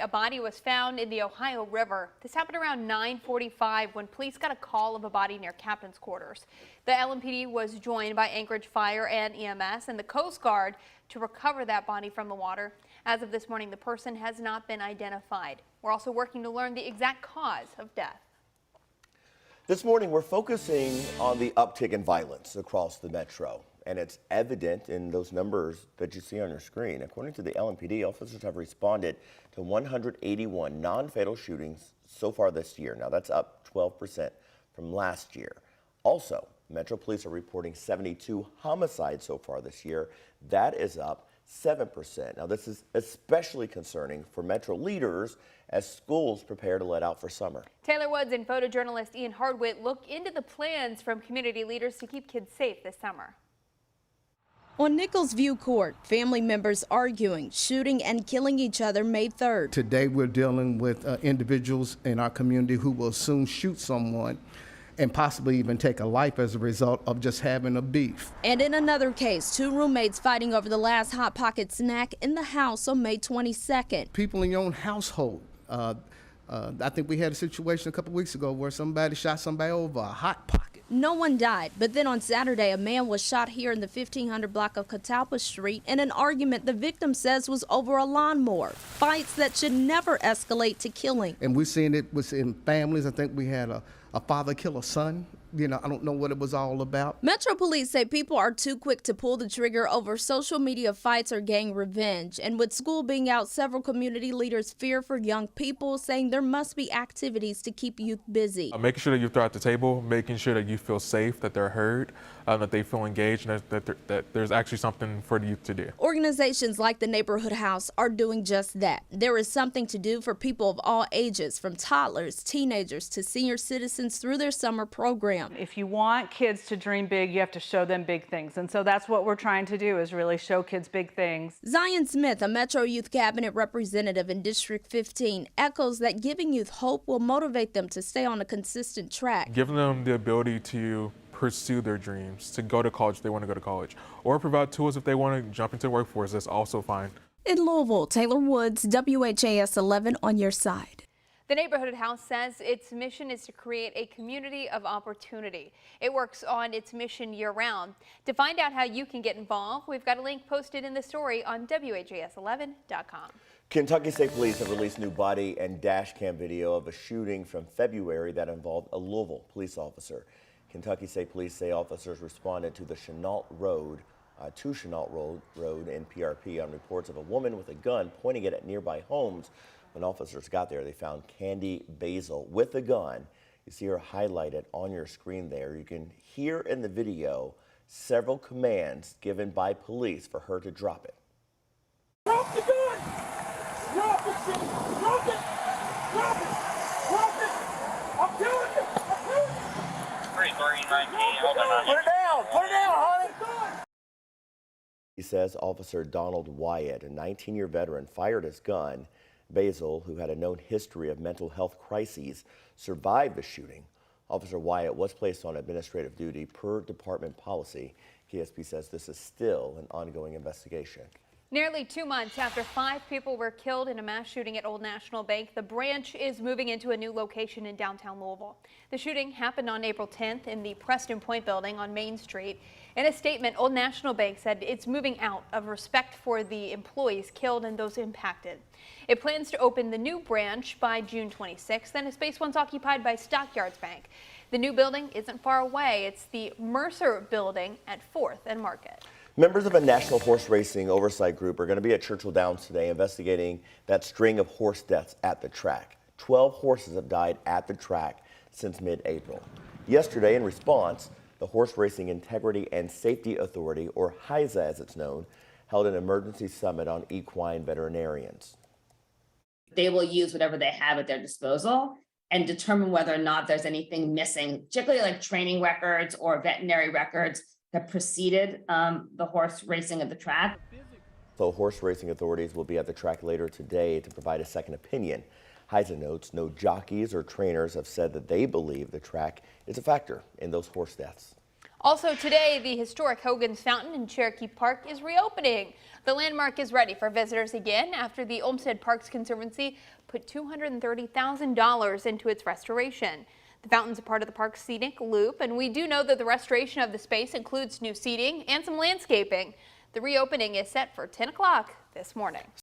A body was found in the Ohio River. This happened around 9:45 when police got a call of a body near captain's quarters. The LMPD was joined by Anchorage Fire and EMS and the Coast Guard to recover that body from the water. As of this morning, the person has not been identified. We're also working to learn the exact cause of death. This morning, we're focusing on the uptick in violence across the metro, and it's evident in those numbers that you see on your screen. According to the LMPD, officers have responded to 181 non-fatal shootings so far this year. Now, that's up 12% from last year. Also, Metro Police are reporting 72 homicides so far this year. That is up 7%. Now, this is especially concerning for Metro leaders as schools prepare to let out for summer. Taylor Woods and photojournalist Ian Hardwitt look into the plans from community leaders to keep kids safe this summer. On Nichols View Court, family members arguing, shooting and killing each other May 3rd. Today we're dealing with individuals in our community who will soon shoot someone and possibly even take a life as a result of just having a beef. And in another case, two roommates fighting over the last Hot Pocket snack in the house on May 22nd. People in your own household. I think we had a situation a couple weeks ago where somebody shot somebody over a Hot Pocket. No one died, but then on Saturday, a man was shot here in the 1500 block of Catalpa Street in an argument the victim says was over a lawnmower. Fights that should never escalate to killing. And we've seen it was in families. I think we had a father kill a son. You know, I don't know what it was all about. Metro Police say people are too quick to pull the trigger over social media fights or gang revenge. And with school being out, several community leaders fear for young people, saying there must be activities to keep youth busy. Making sure that you throw at the table, making sure that you feel safe, that they're heard, that they feel engaged, and that there's actually something for the youth to do. Organizations like the Neighborhood House are doing just that. There is something to do for people of all ages, from toddlers, teenagers, to senior citizens through their summer program. If you want kids to dream big, you have to show them big things. And so that's what we're trying to do, is really show kids big things. Zion Smith, a Metro Youth Cabinet representative in District 15, echoes that giving youth hope will motivate them to stay on a consistent track. Giving them the ability to pursue their dreams, to go to college if they want to go to college, or provide tools if they want to jump into the workforce, that's also fine. In Louisville, Taylor Woods, WHAS11 on your side. The Neighborhood House says its mission is to create a community of opportunity. It works on its mission year-round. To find out how you can get involved, we've got a link posted in the story on WHAS11.com. Kentucky State Police have released new body and dash cam video of a shooting from February that involved a Louisville police officer. Kentucky State Police say officers responded to the Chenault Road in PRP on reports of a woman with a gun pointing it at nearby homes. When officers got there, they found Candy Basil with a gun. You see her highlighted on your screen there. You can hear in the video several commands given by police for her to drop it. Drop the gun! Drop it! Drop it! Drop it! Drop it! I'm killing you! I'm killing you! 3319, hold on. Put it down! Put it down, honey! He says Officer Donald Wyatt, a 19-year veteran, fired his gun. Basil, who had a known history of mental health crises, survived the shooting. Officer Wyatt was placed on administrative duty per department policy. KSP says this is still an ongoing investigation. Nearly 2 months after 5 people were killed in a mass shooting at Old National Bank, the branch is moving into a new location in downtown Louisville. The shooting happened on April 10th in the Preston Point building on Main Street. In a statement, Old National Bank said it's moving out of respect for the employees killed and those impacted. It plans to open the new branch by June 26th, and a space once occupied by Stockyards Bank. The new building isn't far away. It's the Mercer building at 4th and Market. Members of a national horse racing oversight group are going to be at Churchill Downs today investigating that string of horse deaths at the track. 12 horses have died at the track since mid-April. Yesterday, in response, the Horse Racing Integrity and Safety Authority, or HISA as it's known, held an emergency summit on equine veterinarians. They will use whatever they have at their disposal and determine whether or not there's anything missing, particularly like training records or veterinary records that preceded the horse racing at the track. So horse racing authorities will be at the track later today to provide a second opinion. HISA notes no jockeys or trainers have said that they believe the track is a factor in those horse deaths. Also today, the historic Hogans Fountain in Cherokee Park is reopening. The landmark is ready for visitors again after the Olmsted Parks Conservancy put $230,000 into its restoration. The fountain's a part of the park's scenic loop, and we do know that the restoration of the space includes new seating and some landscaping. The reopening is set for 10 o'clock this morning.